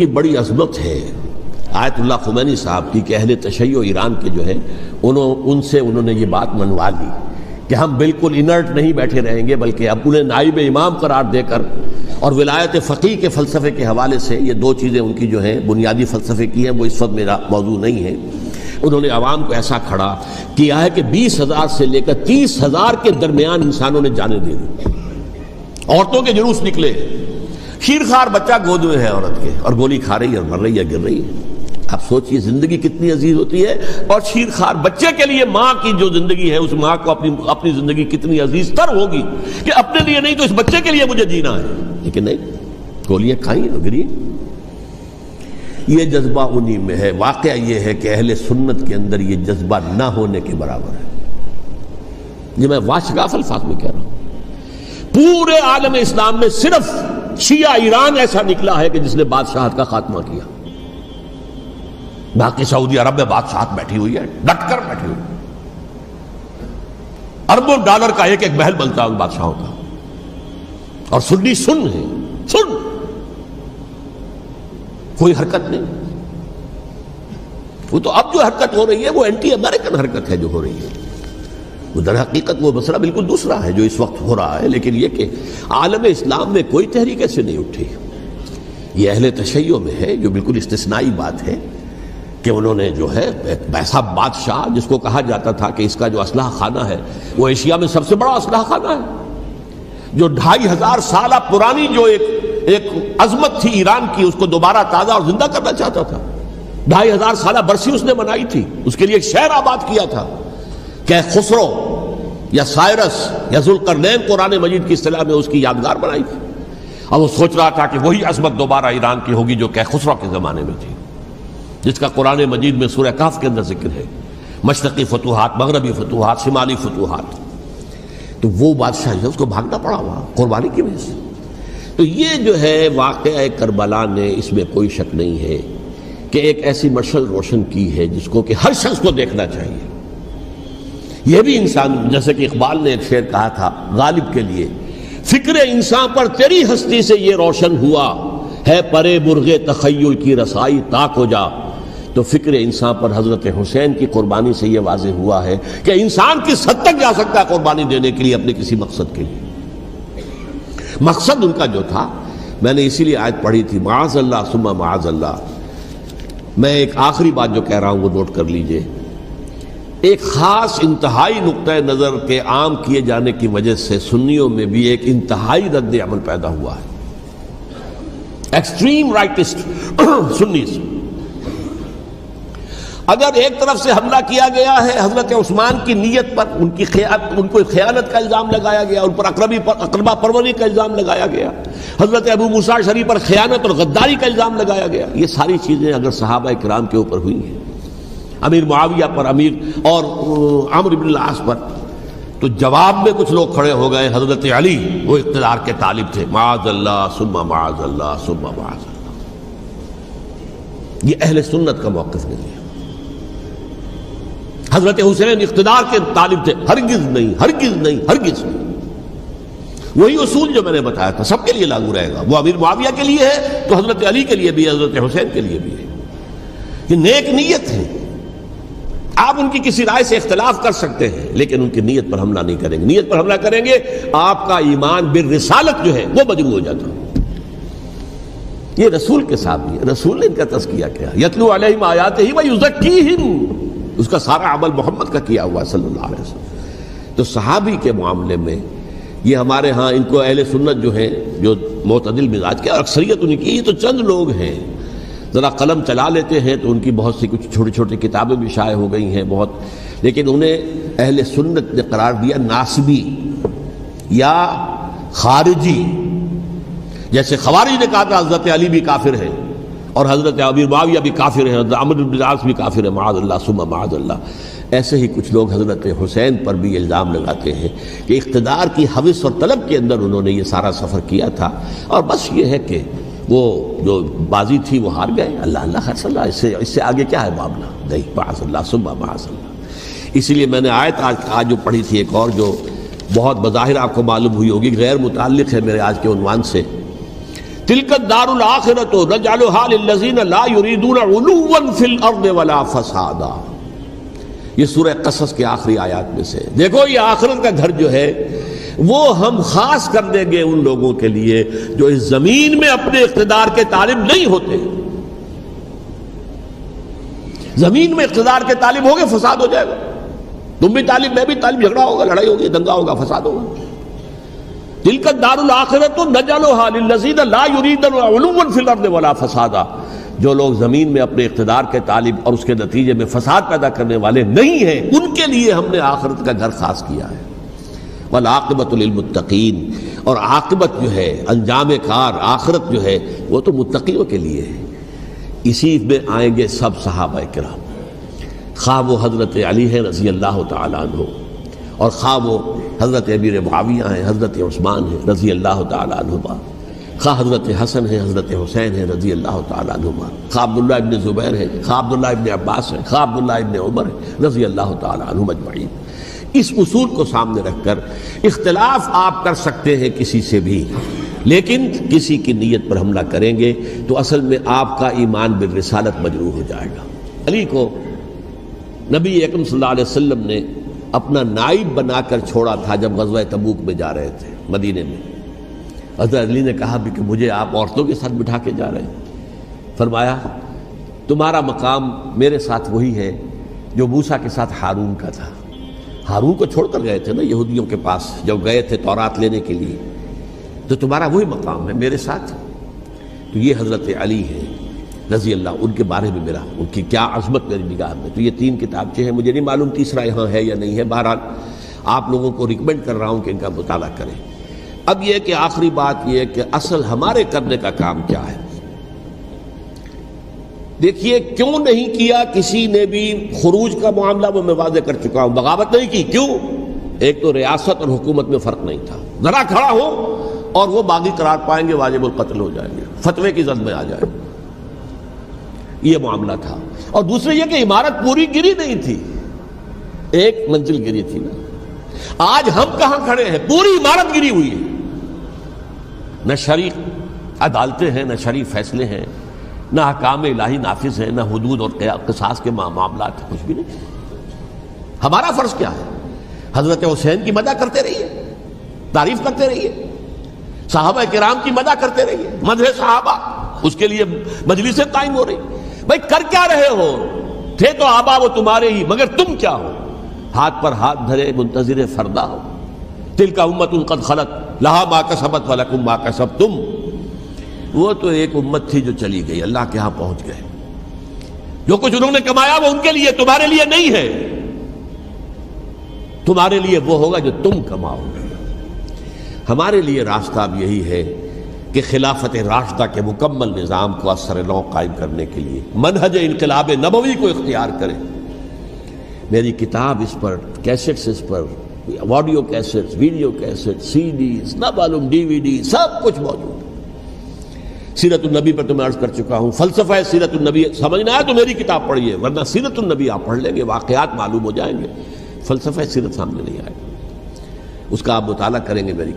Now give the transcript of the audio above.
یہ بڑی عظمت ہے آیت اللہ خمینی صاحب کی کہ اہل تشیع ایران کے جو ہے ان سے انہوں نے یہ بات منوا لی کہ ہم بالکل انرٹ نہیں بیٹھے رہیں گے، بلکہ اب انہیں نائب امام قرار دے کر اور ولایت فقیہ کے فلسفے کے حوالے سے یہ دو چیزیں ان کی جو ہیں بنیادی فلسفے کی ہیں، وہ اس وقت میرا موضوع نہیں ہے۔ انہوں نے عوام کو ایسا کھڑا کیا ہے کہ 20,000 سے لے کر 30,000 کے درمیان انسانوں نے جانیں دے دی، عورتوں کے جلوس نکلے، شیرخوار بچہ گود میں ہے عورت کے اور گولی کھا رہی ہے اور مر رہی ہے، گر رہی ہے۔ آپ سوچئے زندگی کتنی عزیز ہوتی ہے، اور شیرخوار بچے کے لیے ماں کی جو زندگی ہے اس ماں کو اپنی زندگی کتنی عزیز تر ہوگی کہ اپنے لیے نہیں تو اس بچے کے لیے مجھے جینا ہے، لیکن نہیں، گولیاں کھائیں اور گری۔ یہ جذبہ انہی میں ہے۔ واقعہ یہ ہے کہ اہل سنت کے اندر یہ جذبہ نہ ہونے کے برابر ہے۔ یہ میں واشگاف الفاظ میں کہہ رہا ہوں، پورے عالم اسلام میں صرف شیعہ ایران ایسا نکلا ہے کہ جس نے بادشاہت کا خاتمہ کیا، باقی سعودی عرب میں بادشاہت بیٹھی ہوئی ہے، ڈٹ کر بیٹھی ہوئی، اربوں ڈالر کا ایک ایک محل بنتا ہے ان بادشاہوں کا، اور سنی سن ہے، سن، کوئی حرکت نہیں۔ وہ تو اب جو حرکت ہو رہی ہے وہ اینٹی امریکن حرکت ہے جو ہو رہی ہے، وہ در حقیقت وہ مسئلہ بالکل دوسرا ہے جو اس وقت ہو رہا ہے، لیکن یہ کہ عالم اسلام میں کوئی تحریک ایسے نہیں اٹھی۔ یہ اہل تشیع میں ہے جو بالکل استثنائی بات ہے کہ انہوں نے جو ہے ایسا بادشاہ جس کو کہا جاتا تھا کہ اس کا جو اسلحہ خانہ ہے وہ ایشیا میں سب سے بڑا اسلحہ خانہ ہے، جو 2500 سالہ پرانی جو ایک عظمت تھی ایران کی اس کو دوبارہ تازہ اور زندہ کرنا چاہتا تھا۔ 2500 سالہ برسی اس نے منائی تھی، اس کے لیے ایک شہر آباد کیا تھا کہ خسرو یا سائرس یا ذوالقرنین قرآن مجید کی اصطلاح میں اس کی یادگار بنائی تھی، اور وہ سوچ رہا تھا کہ وہی عظمت دوبارہ ایران کی ہوگی جو کہ خسرو کے زمانے میں تھی، جس کا قرآن مجید میں سورہ کہف کے اندر ذکر ہے، مشرقی فتوحات، مغربی فتوحات، شمالی فتوحات۔ تو وہ بادشاہ ہے، اس کو بھاگنا پڑا وہاں قربانی کی وجہ سے۔ تو یہ جو ہے واقعہ کربلا نے، اس میں کوئی شک نہیں ہے کہ ایک ایسی مشعل روشن کی ہے جس کو کہ ہر شخص کو دیکھنا چاہیے۔ یہ بھی انسان، جیسے کہ اقبال نے ایک شعر کہا تھا غالب کے لیے، فکر انسان پر تیری ہستی سے یہ روشن ہوا ہے، پرے مرغ تخیل کی رسائی تاک ہو جا۔ تو فکر انسان پر حضرت حسین کی قربانی سے یہ واضح ہوا ہے کہ انسان کس حد تک جا سکتا ہے قربانی دینے کے لیے اپنے کسی مقصد کے لیے۔ مقصد ان کا جو تھا، میں نے اسی لیے آیت پڑھی تھی، معاذ اللہ ثم معاذ اللہ۔ میں ایک آخری بات جو کہہ رہا ہوں وہ نوٹ کر لیجئے، ایک خاص انتہائی نقطۂ نظر کے عام کیے جانے کی وجہ سے سنیوں میں بھی ایک انتہائی رد عمل پیدا ہوا ہے، ایکسٹریم رائٹسٹ سنیز۔ اگر ایک طرف سے حملہ کیا گیا ہے حضرت عثمان کی نیت پر، ان کو خیانت کا الزام لگایا گیا، ان پر اقربا پروری کا الزام لگایا گیا، حضرت ابو موسیٰ شریف پر خیانت اور غداری کا الزام لگایا گیا، یہ ساری چیزیں اگر صحابہ کرام کے اوپر ہوئی ہیں، امیر معاویہ پر، امیر اور عمرو بن العاص پر، تو جواب میں کچھ لوگ کھڑے ہو گئے۔ حضرت علی وہ اقتدار کے طالب تھے، معاذ اللہ ثم معاذ اللہ ثم معاذ اللہ۔ یہ اہل سنت کا موقف نہیں ہے۔ حضرت حسین اقتدار کے طالب تھے، ہرگز نہیں، ہرگز نہیں، ہرگز نہیں۔ وہی اصول جو میں نے بتایا تھا سب کے لیے لاگو رہے گا، وہ امیر معاویہ کے لیے ہے تو حضرت علی کے لیے بھی ہے، حضرت حسین کے لیے بھی ہے۔ یہ نیک نیت ہے، آپ ان کی کسی رائے سے اختلاف کر سکتے ہیں لیکن ان کی نیت پر حملہ نہیں کریں گے۔ نیت پر حملہ کریں گے آپ کا ایمان بالرسالت جو ہے وہ مجروح ہو جاتا ہے۔ یہ رسول کے ساتھ بھی ہے، رسول نے ان کا تزکیہ کیا، یتلو علیہم آیاتہ ویزکیہم، اس کا سارا عمل محمد کا کیا ہوا ہے صلی اللہ علیہ وسلم۔ تو صحابی کے معاملے میں یہ ہمارے ہاں ان کو اہل سنت جو ہیں جو معتدل مزاج کے، اور اکثریت ان کی، یہ تو چند لوگ ہیں، ذرا قلم چلا لیتے ہیں تو ان کی بہت سی کچھ چھوٹی چھوٹی کتابیں بھی شائع ہو گئی ہیں بہت، لیکن انہیں اہل سنت نے قرار دیا ناسبی یا خارجی۔ جیسے خوارج نے کہا تھا حضرت علی بھی کافر ہے اور حضرت امیر معاویہ بھی کافر ہیں، حضرت عمرو بن العاص بھی کافر ہے، معاذ اللہ ثم معاذ اللہ۔ ایسے ہی کچھ لوگ حضرت حسین پر بھی الزام لگاتے ہیں کہ اقتدار کی ہوس اور طلب کے اندر انہوں نے یہ سارا سفر کیا تھا، اور بس یہ ہے کہ وہ جو بازی تھی وہ ہار گئے، اللہ اللہ خیر صلی اللہ، اس سے آگے کیا ہے معاملہ؟ نہیں، معاذ اللہ ثم معاذ اللہ۔ اسی لیے میں نے آیت آج جو پڑھی تھی ایک اور جو بہت بظاہر آپ کو معلوم ہوئی ہوگی، غیر متعلق ہے میرے آج کے عنوان سے، تلک الدار الآخرۃ نجعلها للذین لا یریدون علوا فی الارض ولا فسادا. یہ سورہ قصص کے آخری آیات میں سے. دیکھو یہ آخرت کا گھر جو ہے وہ ہم خاص کر دیں گے ان لوگوں کے لیے جو اس زمین میں اپنے اقتدار کے طالب نہیں ہوتے. زمین میں اقتدار کے طالب ہوگے فساد ہو جائے گا. تم بھی طالب میں بھی طالب, جھگڑا ہوگا, لڑائی ہوگی, دنگا ہوگا, فساد ہوگا. تلک الدار الآخرۃ نجعلها للذین لا یریدون علوا فی الارض ولا فسادا. جو لوگ زمین میں اپنے اقتدار کے طالب اور اس کے نتیجے میں فساد پیدا کرنے والے نہیں ہیں ان کے لیے ہم نے آخرت کا گھر خاص کیا ہے. والعاقبۃ للمتقین, اور عاقبت جو ہے, انجام کار, آخرت جو ہے وہ تو متقیوں کے لیے ہے. اسی میں آئیں گے سب صحابہ کرام, خواہ وہ حضرت علی ہیں رضی اللہ تعالیٰ عنہ, اور خواہ وہ حضرت امیر معاویہ ہیں, حضرت عثمان ہیں رضی اللہ تعالیٰ عنہما, خواہ حضرت حسن ہیں, حضرت حسین ہیں رضی اللہ تعالیٰ عنہما, خواہ عبداللہ ابن زبیر ہیں, خواہ عبداللہ ابن عباس ہیں, خواہ عبداللہ ابن عمر ہیں رضی اللہ تعالیٰ عنہم اجمعین. اس اصول کو سامنے رکھ کر اختلاف آپ کر سکتے ہیں کسی سے بھی, لیکن کسی کی نیت پر حملہ کریں گے تو اصل میں آپ کا ایمان بالرسالت مجروح ہو جائے گا. علی کو نبی اکرم صلی اللہ علیہ وسلم نے اپنا نائب بنا کر چھوڑا تھا جب غزوہ تبوک میں جا رہے تھے مدینے میں. حضرت علی نے کہا بھی کہ مجھے آپ عورتوں کے ساتھ بٹھا کے جا رہے ہیں. فرمایا تمہارا مقام میرے ساتھ وہی ہے جو موسیٰ کے ساتھ ہارون کا تھا. ہارون کو چھوڑ کر گئے تھے نا یہودیوں کے پاس جب گئے تھے تورات لینے کے لیے, تو تمہارا وہی مقام ہے میرے ساتھ. تو یہ حضرت علی ہے رضی اللہ, ان کے بارے میں میرا, ان کی کیا عظمت میری نگاہ میں. تو یہ 3 کتابچے ہیں, مجھے نہیں معلوم تیسرا یہاں ہے یا نہیں ہے. بہرحال آپ لوگوں کو ریکمینڈ کر رہا ہوں کہ ان کا مطالعہ کریں. اب یہ کہ آخری بات یہ کہ اصل ہمارے کرنے کا کام کیا ہے. دیکھیے کیوں نہیں کیا کسی نے بھی خروج کا معاملہ, وہ میں واضح کر چکا ہوں. بغاوت نہیں کی, کیوں؟ ایک تو ریاست اور حکومت میں فرق نہیں تھا. ذرا کھڑا ہو اور وہ باغی قرار پائیں گے, واجب القتل ہو جائیں گے, فتوے کی زد میں آ جائیں گے, یہ معاملہ تھا. اور دوسرے یہ کہ عمارت پوری گری نہیں تھی, ایک منزل گری تھی نا. آج ہم کہاں کھڑے ہیں؟ پوری عمارت گری ہوئی ہے. نہ شرعی عدالتیں ہیں, نہ شرعی فیصلے ہیں, نہ احکام الہی نافذ ہیں, نہ حدود اور قصاص کے معاملات, کچھ بھی نہیں. ہمارا فرض کیا ہے؟ حضرت حسین کی مدح کرتے رہیے, تعریف کرتے رہیے, صحابہ کرام کی مدح کرتے رہیے, مدح صحابہ, اس کے لیے مجلسیں قائم ہو رہی. بھائی کر کیا رہے ہو؟ تھے تو آبا وہ تمہارے ہی, مگر تم کیا ہو؟ ہاتھ پر ہاتھ دھرے منتظر فردا ہو. تلک امت قد خلت لہا ما کسبت ولکم ما کسبتم. وہ تو ایک امت تھی جو چلی گئی, اللہ کے ہاں پہنچ گئے. جو کچھ انہوں نے کمایا وہ ان کے لیے, تمہارے لیے نہیں ہے. تمہارے لیے وہ ہوگا جو تم کماؤ گے. ہمارے لیے راستہ اب یہی ہے کہ خلافت راشدہ کے مکمل نظام کو اثر نو قائم کرنے کے لیے منہج انقلاب نبوی کو اختیار کریں. میری کتاب اس پر, کیسٹس اس پر, آڈیو کیسٹس, ویڈیو کیسٹ, سی ڈیز, نہ معلوم ڈی وی ڈی, سب کچھ موجود ہے. سیرت النبی پر تو میں عرض کر چکا ہوں. فلسفہ سیرت النبی سمجھنا ہے تو میری کتاب پڑھیے, ورنہ سیرت النبی آپ پڑھ لیں گے, واقعات معلوم ہو جائیں گے. فلسفہ سیرت سامنے نہیں آئے, اس کا آپ مطالعہ کریں گے میری